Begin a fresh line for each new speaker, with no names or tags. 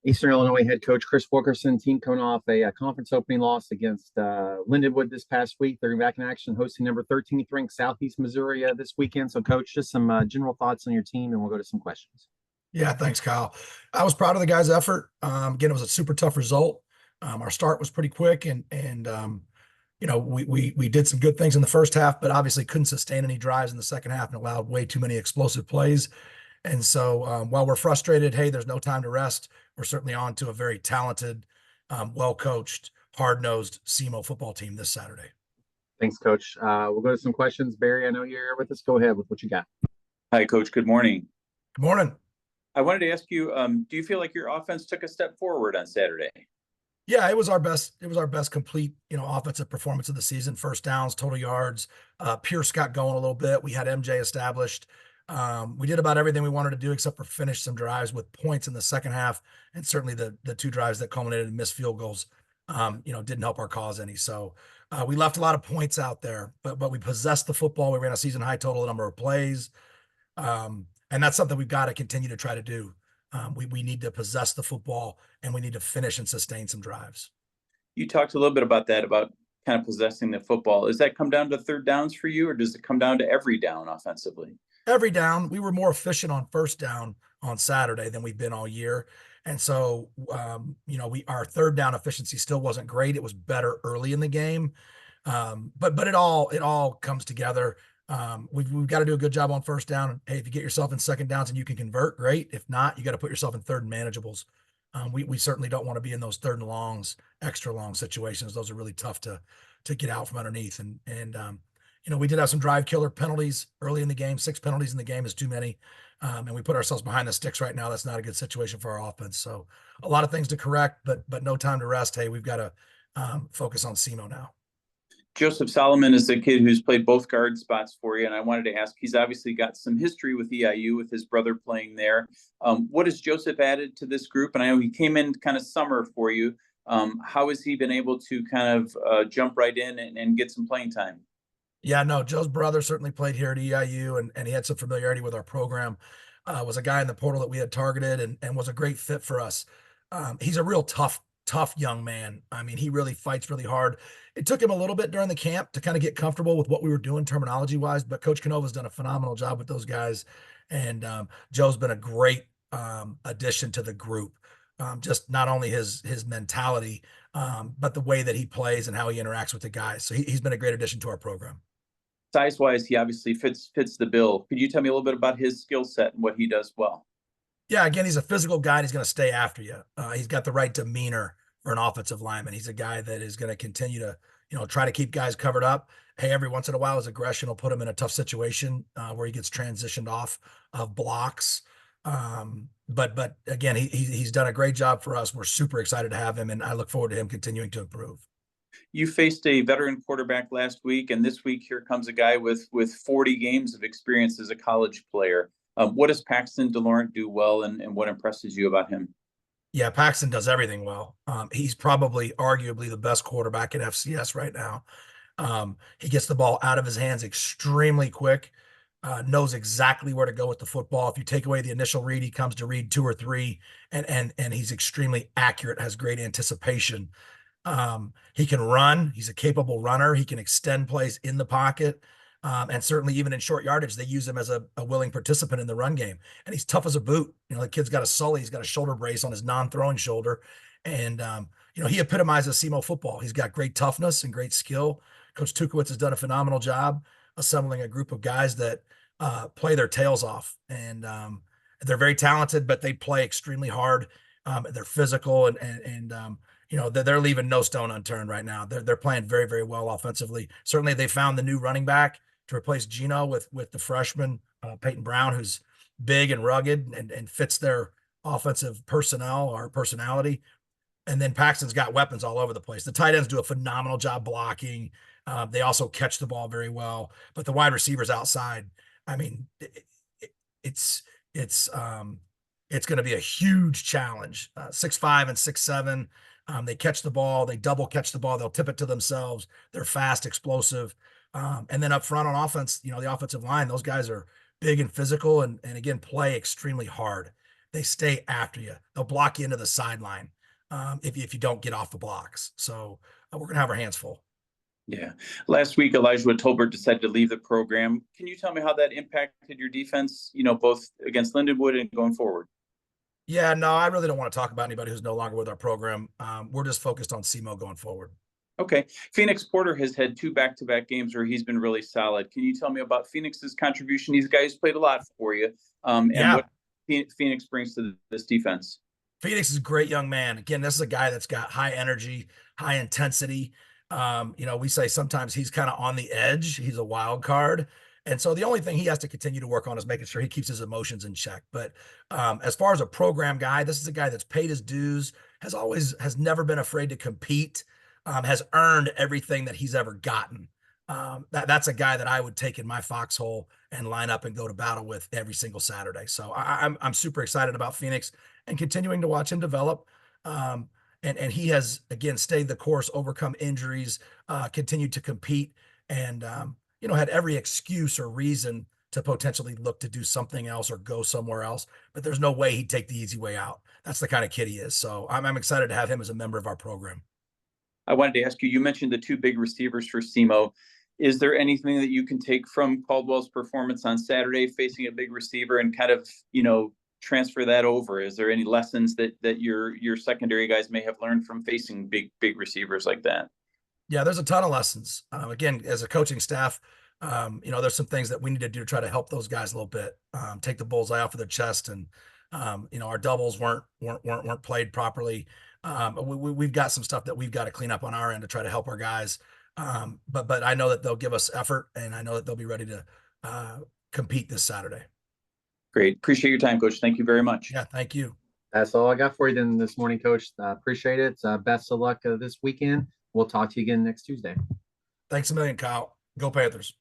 Eastern Illinois head coach Chris Wilkerson, team coming off a conference opening loss against Lindenwood this past week. They're back in action, hosting number 13th ranked Southeast Missouri this weekend. So, Coach, just some general thoughts on your team, and we'll go to some questions.
Yeah, thanks, Kyle. I was proud of the guys' effort. Again, it was a super tough result. Our start was pretty quick, and we did some good things in the first half, but obviously couldn't sustain any drives in the second half and allowed way too many explosive plays. And so, while we're frustrated, hey, there's no time to rest. We're certainly on to a very talented, well-coached, hard-nosed SEMO football team this Saturday.
Thanks, Coach. We'll go to some questions. Barry, I know you're here with us. Go ahead with what you got.
Hi, Coach. Good morning.
Good morning.
I wanted to ask you, do you feel like your offense took a step forward on Saturday?
Yeah, it was our best. It was our best complete, offensive performance of the season. First downs, total yards. Pierce got going a little bit. We had MJ established. We did about everything we wanted to do except for finish some drives with points in the second half, and certainly the two drives that culminated in missed field goals, didn't help our cause any. So we left a lot of points out there, but we possessed the football. We ran a season high total number of plays, and that's something we've got to continue to try to do. We need to possess the football, and we need to finish and sustain some drives.
You talked a little bit about that, about kind of possessing the football. Does that come down to third downs for you, or does it come down to every down offensively?
Every down. We were more efficient on first down on Saturday than we've been all year. And so, our third down efficiency still wasn't great. It was better early in the game. But it all comes together. We've got to do a good job on first down. Hey, if you get yourself in second downs and you can convert, great. If not, you got to put yourself in third and manageables. We certainly don't want to be in those third and longs, extra long situations. Those are really tough to get out from underneath. We did have some drive killer penalties early in the game. 6 penalties in the game is too many. And we put ourselves behind the sticks right now. That's not a good situation for our offense. So a lot of things to correct, but no time to rest. Hey, we've got to focus on SEMO now.
Joseph Solomon is the kid who's played both guard spots for you, and I wanted to ask, he's obviously got some history with EIU, with his brother playing there. What has Joseph added to this group? And I know he came in kind of summer for you. How has he been able to kind of jump right in and get some playing time?
Yeah, no, Joe's brother certainly played here at EIU, and he had some familiarity with our program. Was a guy in the portal that we had targeted, and was a great fit for us. He's a real tough young man. I mean, he really fights really hard. It took him a little bit during the camp to kind of get comfortable with what we were doing terminology wise, but Coach Canova's done a phenomenal job with those guys. And Joe's been a great addition to the group. Just not only his mentality, but the way that he plays and how he interacts with the guys. So he's been a great addition to our program.
Size-wise, he obviously fits the bill. Could you tell me a little bit about his skill set and what he does well?
Yeah, again, he's a physical guy, and he's going to stay after you. He's got the right demeanor for an offensive lineman. He's a guy that is going to continue to, try to keep guys covered up. Hey, every once in a while, his aggression will put him in a tough situation where he gets transitioned off of blocks. But again, he's done a great job for us. We're super excited to have him, and I look forward to him continuing to improve.
You faced a veteran quarterback last week, and this week here comes a guy with 40 games of experience as a college player. What does Paxton DeLaurent do well, and what impresses you about him?
Yeah, Paxton does everything well. He's probably arguably the best quarterback in FCS right now. He gets the ball out of his hands extremely quick, knows exactly where to go with the football. If you take away the initial read, he comes to read 2 or 3, and he's extremely accurate, has great anticipation. He can run. He's a capable runner. He can extend plays in the pocket. And certainly even in short yardage, they use him as a willing participant in the run game. And he's tough as a boot. The kid's got a sully. He's got a shoulder brace on his non-throwing shoulder. And, he epitomizes SEMO football. He's got great toughness and great skill. Coach Tukowitz has done a phenomenal job assembling a group of guys that play their tails off. And they're very talented, but they play extremely hard. They're physical, and they're leaving no stone unturned right now. They're playing very, very well offensively. Certainly they found the new running back to replace Gino with the freshman, Peyton Brown, who's big and rugged and fits their offensive personnel or personality. And then Paxton's got weapons all over the place. The tight ends do a phenomenal job blocking. They also catch the ball very well, but the wide receivers outside, I mean, it's going to be a huge challenge. 6'5" and 6'7". They catch the ball, they double catch the ball, they'll tip it to themselves. They're fast, explosive. And then up front on offense, the offensive line, those guys are big and physical and again, play extremely hard. they stay after you. They'll block you into the sideline if you don't get off the blocks. So we're going to have our hands full.
Yeah. Last week, Elijah Tolbert decided to leave the program. Can you tell me how that impacted your defense, both against Lindenwood and going forward?
Yeah, no, I really don't want to talk about anybody who's no longer with our program. We're just focused on SEMO going forward.
Okay. Phoenix Porter has had 2 back-to-back games where he's been really solid. Can you tell me about Phoenix's contribution? These guys played a lot for you. And what Phoenix brings to this defense.
Phoenix is a great young man. Again, this is a guy that's got high energy, high intensity. We say sometimes he's kind of on the edge. He's a wild card. And so the only thing he has to continue to work on is making sure he keeps his emotions in check. But as far as a program guy, this is a guy that's paid his dues, has never been afraid to compete, has earned everything that he's ever gotten. That's a guy that I would take in my foxhole and line up and go to battle with every single Saturday. So I'm super excited about Phoenix and continuing to watch him develop. And he has, again, stayed the course, overcome injuries, continued to compete, and had every excuse or reason to potentially look to do something else or go somewhere else. But there's no way he'd take the easy way out. That's the kind of kid he is. So I'm excited to have him as a member of our program.
I wanted to ask you, you mentioned the 2 big receivers for SEMO. Is there anything that you can take from Caldwell's performance on Saturday facing a big receiver and kind of, transfer that over? Is there any lessons that your secondary guys may have learned from facing big receivers like that?
Yeah, there's a ton of lessons. Again, as a coaching staff, there's some things that we need to do to try to help those guys a little bit, take the bullseye off of their chest. And, our doubles weren't played properly. We've got some stuff that we've got to clean up on our end to try to help our guys. But I know that they'll give us effort, and I know that they'll be ready to compete this Saturday.
Great. Appreciate your time, Coach. Thank you very much.
Yeah, thank you.
That's all I got for you then this morning, Coach. Appreciate it. Best of luck this weekend. We'll talk to you again next Tuesday.
Thanks a million, Kyle. Go Panthers.